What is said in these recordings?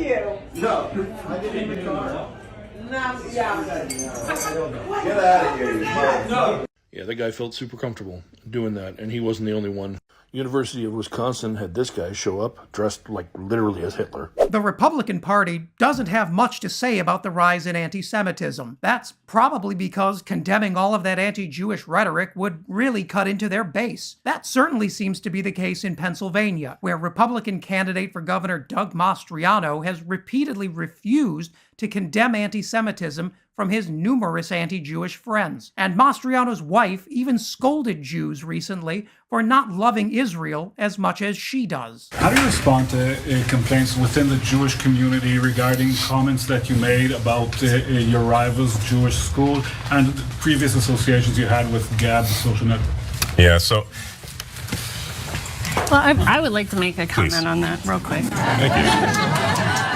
you. No, I didn't in the car. No, yeah. Get out of here, you mother. No. Yeah, that guy felt super comfortable doing that, and he wasn't the only one. University of Wisconsin had this guy show up dressed like literally as Hitler. The Republican Party doesn't have much to say about the rise in anti-Semitism. That's probably because condemning all of that anti-Jewish rhetoric would really cut into their base. That certainly seems to be the case in Pennsylvania, where Republican candidate for governor Doug Mastriano has repeatedly refused to condemn anti-Semitism from his numerous anti-Jewish friends. And Mastriano's wife even scolded Jews recently for not loving Israel as much as she does. How do you respond to complaints within the Jewish community regarding comments that you made about your rival's Jewish school and previous associations you had with Gab, the social network? Yeah, so... Well, I would like to make a comment on that real quick. Thank you.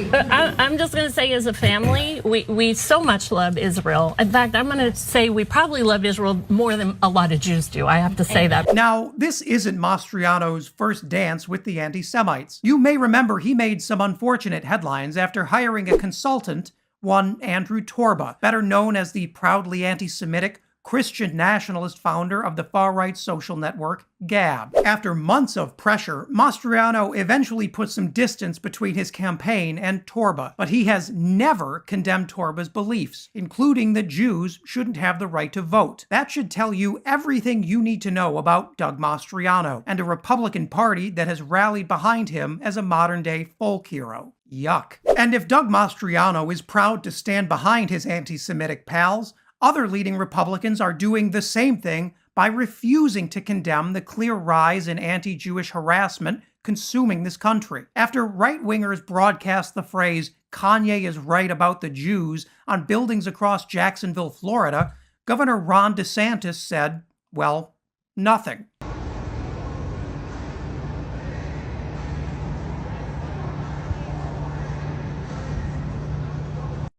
I'm just going to say, as a family, we so much love Israel. In fact, I'm going to say we probably love Israel more than a lot of Jews do. I have to say that. Now, this isn't Mastriano's first dance with the anti-Semites. You may remember he made some unfortunate headlines after hiring a consultant, one Andrew Torba, better known as the proudly anti-Semitic Christian nationalist founder of the far-right social network Gab. After months of pressure, Mastriano eventually put some distance between his campaign and Torba, but he has never condemned Torba's beliefs, including that Jews shouldn't have the right to vote. That should tell you everything you need to know about Doug Mastriano, and a Republican Party that has rallied behind him as a modern-day folk hero. Yuck. And if Doug Mastriano is proud to stand behind his anti-Semitic pals, other leading Republicans are doing the same thing by refusing to condemn the clear rise in anti-Jewish harassment consuming this country. After right-wingers broadcast the phrase, "Kanye is right about the Jews," on buildings across Jacksonville, Florida, Governor Ron DeSantis said, well, nothing.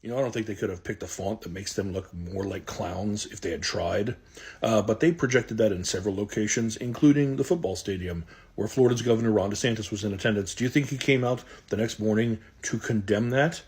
You know, I don't think they could have picked a font that makes them look more like clowns if they had tried. But they projected that in several locations, including the football stadium, where Florida's Governor Ron DeSantis was in attendance. Do you think he came out the next morning to condemn that?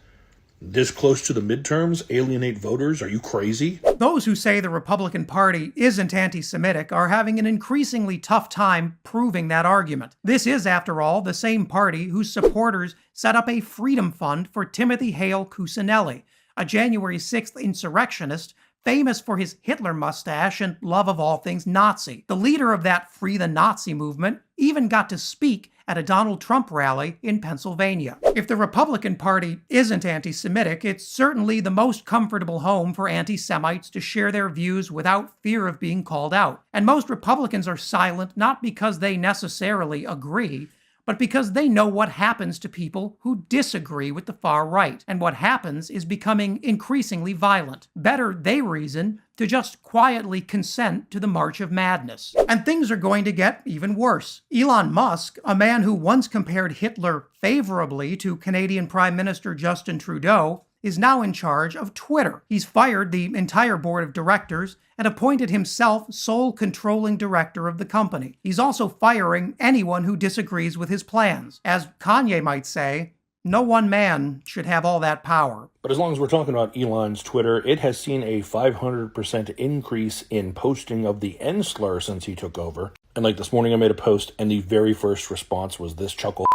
This close to the midterms? Alienate voters? Are you crazy? Those who say the Republican Party isn't anti-Semitic are having an increasingly tough time proving that argument. This is, after all, the same party whose supporters set up a freedom fund for Timothy Hale Cusinelli, a January 6th insurrectionist famous for his Hitler mustache and love of all things Nazi. The leader of that Free the Nazi movement even got to speak at a Donald Trump rally in Pennsylvania. If the Republican Party isn't anti-Semitic, it's certainly the most comfortable home for anti-Semites to share their views without fear of being called out. And most Republicans are silent not because they necessarily agree, but because they know what happens to people who disagree with the far right, and what happens is becoming increasingly violent. Better, they reason, to just quietly consent to the march of madness. And things are going to get even worse. Elon Musk, a man who once compared Hitler favorably to Canadian Prime Minister Justin Trudeau, is now in charge of Twitter. He's fired the entire board of directors and appointed himself sole controlling director of the company. He's also firing anyone who disagrees with his plans. As Kanye might say, no one man should have all that power. But as long as we're talking about Elon's Twitter, it has seen a 500% increase in posting of the N slur since he took over. And like this morning I made a post, and the very first response was this chuckle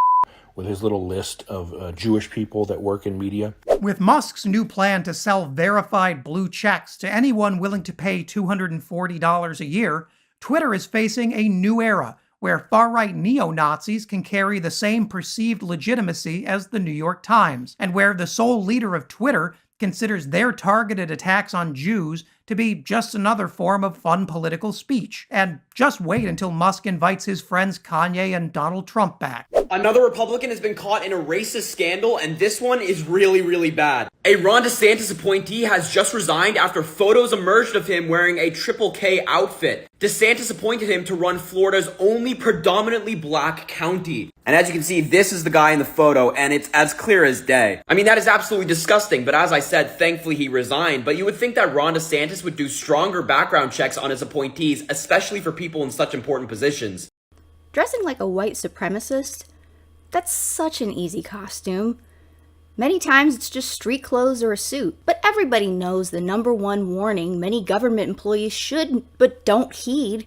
with his little list of Jewish people that work in media. With Musk's new plan to sell verified blue checks to anyone willing to pay $240 a year, Twitter is facing a new era where far-right neo-Nazis can carry the same perceived legitimacy as the New York Times, and where the sole leader of Twitter considers their targeted attacks on Jews to be just another form of fun political speech. And just wait until Musk invites his friends Kanye and Donald Trump back. Another Republican has been caught in a racist scandal, and this one is really, really bad. A Ron DeSantis appointee has just resigned after photos emerged of him wearing a Triple K outfit. DeSantis appointed him to run Florida's only predominantly black county. And as you can see, this is the guy in the photo, and it's as clear as day. I mean, that is absolutely disgusting, but as I said, thankfully he resigned. But you would think that Ron DeSantis would do stronger background checks on his appointees, especially for people in such important positions. Dressing like a white supremacist? That's such an easy costume. Many times it's just street clothes or a suit. But everybody knows the number one warning many government employees should but don't heed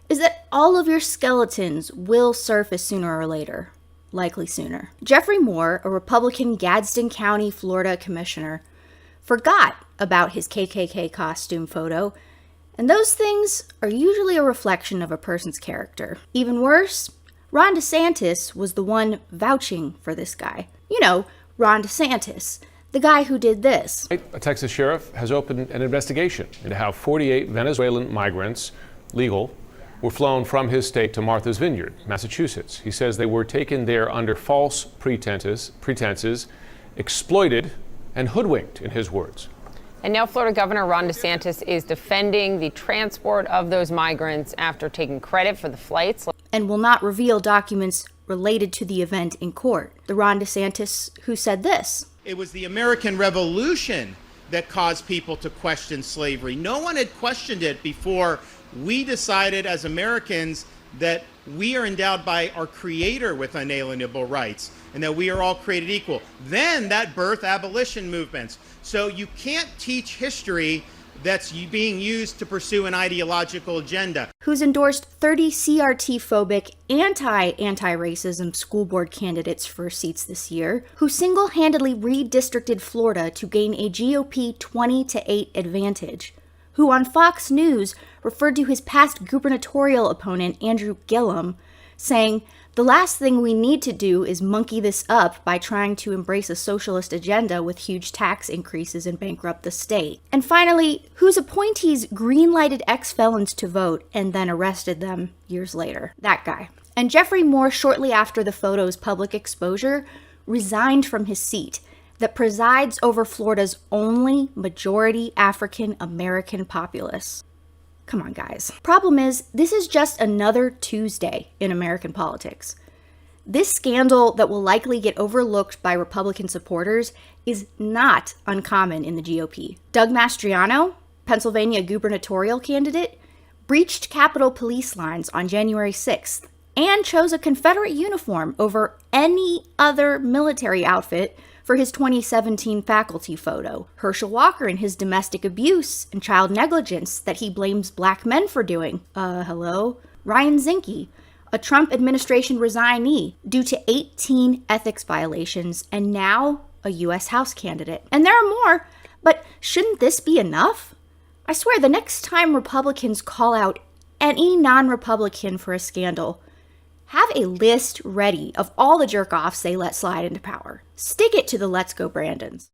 is that all of your skeletons will surface sooner or later. Likely sooner. Jeffrey Moore, a Republican Gadsden County, Florida commissioner, forgot about his KKK costume photo, and those things are usually a reflection of a person's character. Even worse, Ron DeSantis was the one vouching for this guy. You know, Ron DeSantis, the guy who did this. A Texas sheriff has opened an investigation into how 48 Venezuelan migrants, legal, were flown from his state to Martha's Vineyard, Massachusetts. He says they were taken there under false pretenses, exploited, and hoodwinked, in his words. And now Florida Governor Ron DeSantis is defending the transport of those migrants after taking credit for the flights. And will not reveal documents related to the event in court. The Ron DeSantis who said this. It was the American Revolution that caused people to question slavery. No one had questioned it before we decided as Americans that we are endowed by our Creator with unalienable rights and that we are all created equal. Then that birthed abolition movements. So you can't teach history that's being used to pursue an ideological agenda. Who's endorsed 30 CRT-phobic anti-racism school board candidates for seats this year, who single-handedly redistricted Florida to gain a GOP 20-8 advantage, who on Fox News referred to his past gubernatorial opponent, Andrew Gillum, saying, "The last thing we need to do is monkey this up by trying to embrace a socialist agenda with huge tax increases and bankrupt the state." And finally, whose appointees green-lighted ex-felons to vote and then arrested them years later. That guy. And Jeffrey Moore, shortly after the photo's public exposure, resigned from his seat that presides over Florida's only majority African American populace. Come on, guys. Problem is, this is just another Tuesday in American politics. This scandal that will likely get overlooked by Republican supporters is not uncommon in the GOP. Doug Mastriano, Pennsylvania gubernatorial candidate, breached Capitol Police lines on January 6th and chose a Confederate uniform over any other military outfit for his 2017 faculty photo. Herschel Walker and his domestic abuse and child negligence that he blames black men for doing. Hello? Ryan Zinke, a Trump administration resignee due to 18 ethics violations and now a U.S. House candidate. And there are more, but shouldn't this be enough? I swear the next time Republicans call out any non-Republican for a scandal, have a list ready of all the jerk-offs they let slide into power. Stick it to the Let's Go Brandons.